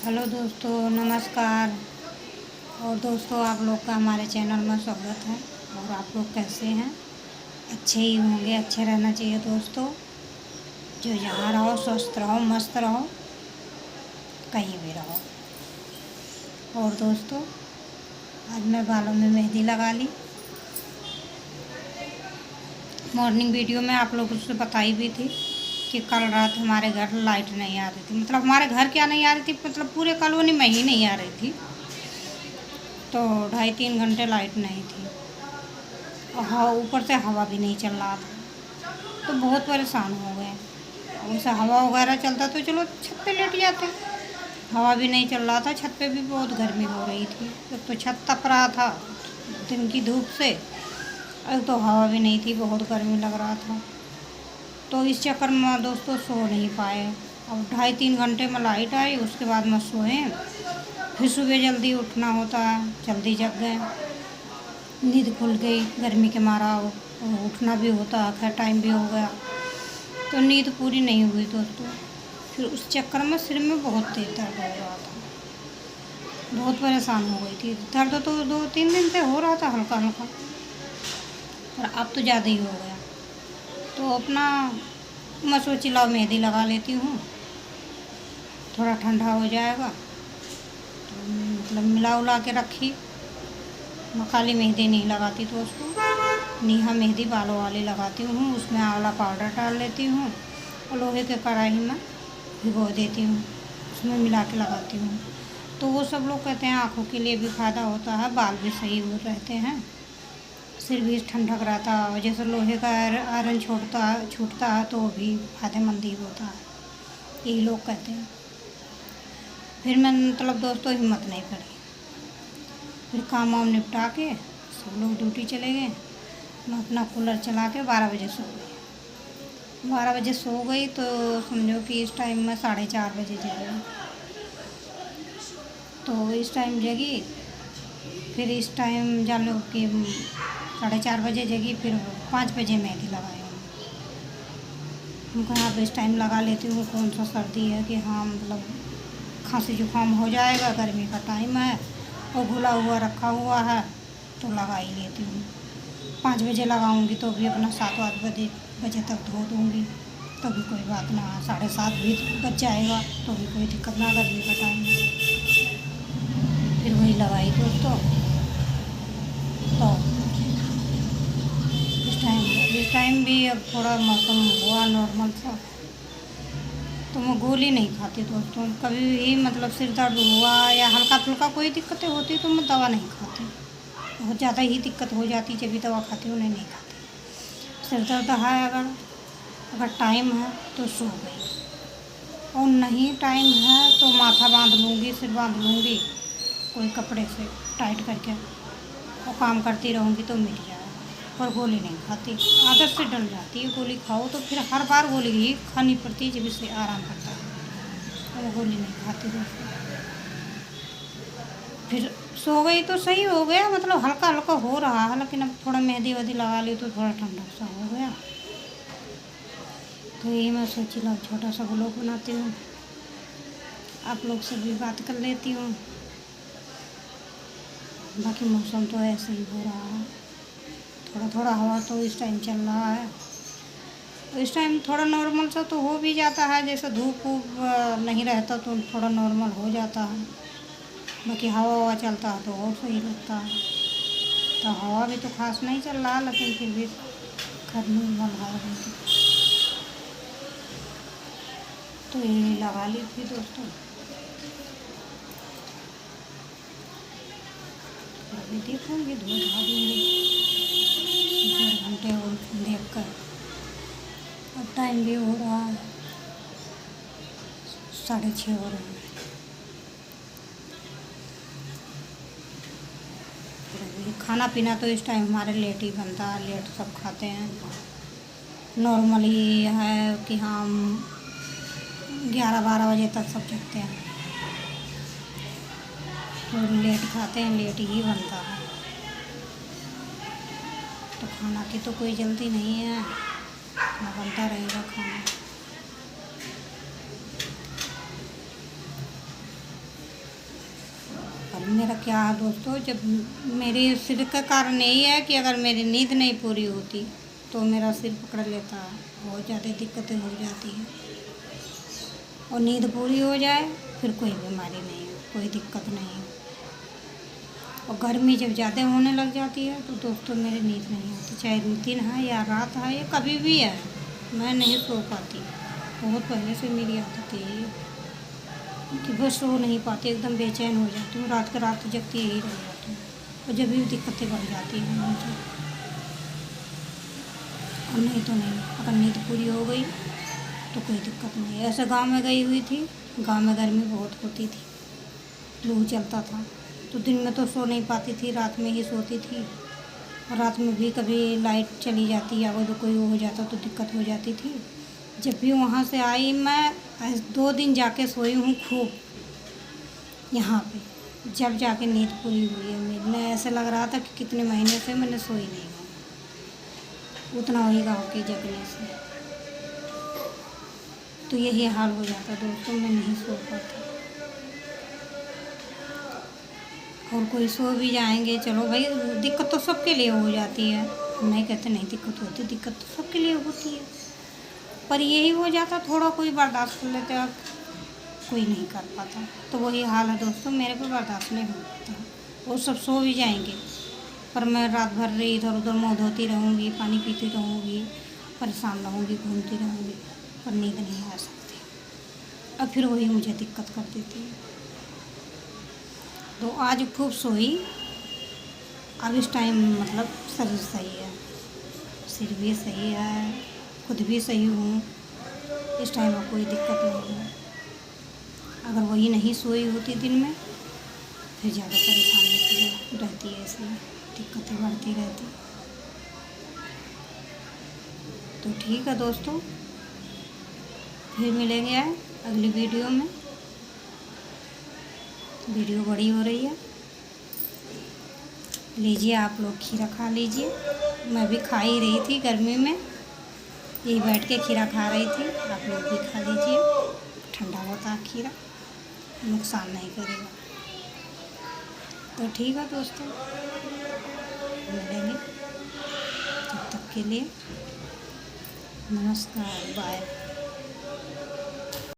Hello दोस्तों, नमस्कार। और दोस्तों, आप लोग का हमारे चैनल में स्वागत है। और आप लोग कैसे हैं? अच्छे ही होंगे, अच्छे रहना चाहिए दोस्तों। जो जहाँ रहो स्वस्थ रहो, मस्त रहो, कहीं भी रहो। और दोस्तों, आज मैं बालों में मेहंदी लगा ली। मॉर्निंग वीडियो में आप लोगों से बताई भी थी कि कल रात हमारे घर लाइट नहीं आ रही थी। मतलब हमारे घर क्या नहीं आ रही थी, मतलब पूरे कॉलोनी में ही नहीं आ रही थी। तो 2.5-3 घंटे लाइट नहीं थी। और हाँ, ऊपर से हवा भी नहीं चल रहा था, तो बहुत परेशान हो गए। वैसे हवा वगैरह चलता तो चलो छत पे लेट जाते। हवा भी नहीं चल रहा था, छत पे भी बहुत गर्मी हो रही थी। एक तो छत तप रहा था दिन की धूप से, एक तो हवा भी नहीं थी, बहुत गर्मी लग रहा था। तो इस चक्कर में दोस्तों सो नहीं पाए। अब 2.5-3 घंटे में लाइट आई, उसके बाद में सोए। फिर सुबह जल्दी उठना होता है, जल्दी जग गए। नींद खुल गई गर्मी के मारा, उठना भी होता है, खैर टाइम भी हो गया, तो नींद पूरी नहीं हुई दोस्तों। फिर उस चक्कर में सिर में बहुत तेज दर्द हो रहा था, बहुत परेशान हो गई थी। दर्द तो 2-3 दिन से हो रहा था हल्का हल्का, पर अब तो ज़्यादा ही हो गया। तो अपना मैं सोची लाओ मेहंदी लगा लेती हूँ, थोड़ा ठंडा हो जाएगा। तो मतलब मिला उला के रखी। मैं खाली मेहंदी नहीं लगाती दोस्तों, नीहा मेहंदी बालों वाली लगाती हूँ। उसमें आंवला पाउडर डाल लेती हूँ और लोहे के कढ़ाई में भिगो देती हूँ, उसमें मिला के लगाती हूँ। तो वो सब लोग कहते हैं आँखों के लिए भी फ़ायदा होता है, बाल भी सही हो रहते हैं, सिर भी ठंडक रहता है। और जैसे लोहे का आयरन छूटता है तो वो भी फ़ायदेमंद ही होता है, यही लोग कहते हैं। फिर मैं मतलब दोस्तों हिम्मत नहीं करी। फिर काम वाम निपटा के सब लोग ड्यूटी चले गए। मैं अपना कूलर चला के 12 बजे सो गई। 12 बजे सो गई तो समझो कि इस टाइम में 4:30 बजे जगी। तो इस टाइम जगी, फिर इस टाइम जान लो कि 4:30 बजे जगी। फिर 5 बजे मेहंदी लगाई हम कहा अब इस टाइम लगा लेती हूँ, कौन सा सर्दी है कि हाँ मतलब खांसी जुकाम हो जाएगा, गर्मी का टाइम है और घुला हुआ रखा हुआ है, तो लगा ही लेती हूँ। 5 बजे लगाऊंगी तो भी अपना 7-8 बजे तक धो दूँगी, तो भी कोई बात ना। 7:30 भी बच जाएगा तो भी कोई दिक्कत ना, गर्मी का टाइम है। फिर वही लगाई दोस्तों। तो इस टाइम भी अब थोड़ा मौसम हुआ नॉर्मल सा, तो मैं गोली नहीं खाती दोस्तों। कभी भी मतलब सिर दर्द हुआ या हल्का फुल्का कोई दिक्कतें होती तो मैं दवा नहीं खाती। बहुत ज़्यादा ही दिक्कत हो जाती जब भी दवा खाती हूँ, नहीं खाती। सिर दर्द है अगर टाइम है तो सो गई, और नहीं टाइम है तो माथा बांध लूँगी, सिर बांध लूँगी कोई कपड़े से टाइट करके, और काम करती रहूँगी तो मिट जाएगा। पर गोली नहीं खाती, आदत से डल जाती है। गोली खाओ तो फिर हर बार गोली ही खानी पड़ती है जब इससे आराम करता है। और गोली नहीं खाती दोस्तों। फिर सो गई तो सही हो गया, मतलब हल्का हल्का हो रहा है, लेकिन अब थोड़ा मेहंदी वेहंदी लगा ली तो थोड़ा ठंडा सा हो गया। तो यही मैं सोची लो छोटा सा व्लॉग बनाती हूँ, आप लोग से भी बात कर लेती हूँ। बाकी मौसम तो ऐसे ही हो रहा है, थोड़ा थोड़ा हवा तो इस टाइम चल रहा है। तो इस टाइम थोड़ा नॉर्मल सा तो हो भी जाता है, जैसे धूप वूप नहीं रहता तो थोड़ा नॉर्मल हो जाता है। बाकी हवा ववा चलता है तो और सही लगता है। तो हवा भी तो खास नहीं चल रहा, लेकिन फिर भी खैर नॉर्मल हवा भी तो ये लगा ली थी दोस्तों। अभी देखूँगी, धो धा दूँगी 1 घंटे और देख कर। अब टाइम भी हो रहा है 6:30 हो रहे हैं। खाना पीना तो इस टाइम हमारे लेट ही बनता है, लेट सब खाते हैं। नॉर्मली है कि हम 11-12 बजे तक सब जगते हैं, तो लेट खाते हैं, लेट ही बनता है। तो खाना की तो कोई जल्दी नहीं है, बनता रहेगा खाना। मेरा क्या है दोस्तों, जब मेरे सिर का कारण यही है कि अगर मेरी नींद नहीं पूरी होती तो मेरा सिर पकड़ लेता है, बहुत ज़्यादा दिक्कतें हो जाती हैं। और नींद पूरी हो जाए फिर कोई बीमारी नहीं है, कोई दिक्कत नहीं है। और गर्मी जब ज़्यादा होने लग जाती है तो दोस्तों मेरी नींद नहीं आती, चाहे दिन है या रात है या कभी भी है, मैं नहीं सो पाती। बहुत पहले से मेरी आदत है ये कि बस सो नहीं पाती, एकदम बेचैन हो जाती हूँ, रात जगती यही रह जाती हूँ। और जब भी दिक्कतें बढ़ जाती हैं मुझे, और नहीं तो नहीं, अगर नींद पूरी हो गई तो कोई दिक्कत नहीं है। ऐसे गांव में गई हुई थी, गांव में गर्मी बहुत होती थी, लू चलता था, तो दिन में तो सो नहीं पाती थी, रात में ही सोती थी। और रात में भी कभी लाइट चली जाती या तो कोई हो जाता तो दिक्कत हो जाती थी। जब भी वहाँ से आई मैं 2 दिन जाके सोई हूँ खूब यहाँ पे, जब जाके नींद पूरी हुई है मेरी। मैं ऐसा लग रहा था कि कितने महीने से मैंने सोई नहीं हूँ, उतना वही गाँव के जगने से। तो यही हाल हो जाता दोस्तों, मैं नहीं सो पाती। और कोई सो भी जाएंगे, चलो भाई दिक्कत तो सबके लिए हो जाती है, नहीं कहते नहीं दिक्कत होती, दिक्कत तो सबके लिए होती है। पर यही हो जाता, थोड़ा कोई बर्दाश्त कर लेते, अब कोई नहीं कर पाता। तो वही हाल है दोस्तों, मेरे को बर्दाश्त नहीं हो पाता। वो सब सो भी जाएंगे पर मैं रात भर इधर उधर मुँह धोती रहूँगी, पानी पीती रहूँगी, परेशान रहूँगी, घूमती रहूँगी, पर नींद नहीं आ सकती। अब फिर वही मुझे दिक्कत कर देती है। तो आज खूब सोई, अब इस टाइम मतलब शरीर सही है, सिर भी सही है, खुद भी सही हूँ, इस टाइम में कोई दिक्कत नहीं है। अगर वही नहीं सोई होती दिन में फिर ज़्यादा परेशानी रहती है, इसलिए दिक्कतें बढ़ती रहती। तो ठीक है दोस्तों, फिर मिलेंगे अगली वीडियो में। वीडियो बड़ी हो रही है, लीजिए आप लोग खीरा खा लीजिए, मैं भी खा ही रही थी गर्मी में, यही बैठ के खीरा खा रही थी, आप लोग भी खा लीजिए, ठंडा होता है खीरा, नुकसान नहीं करेगा। तो ठीक है दोस्तों, मिलेंगे, तब तक के लिए नमस्कार, बाय।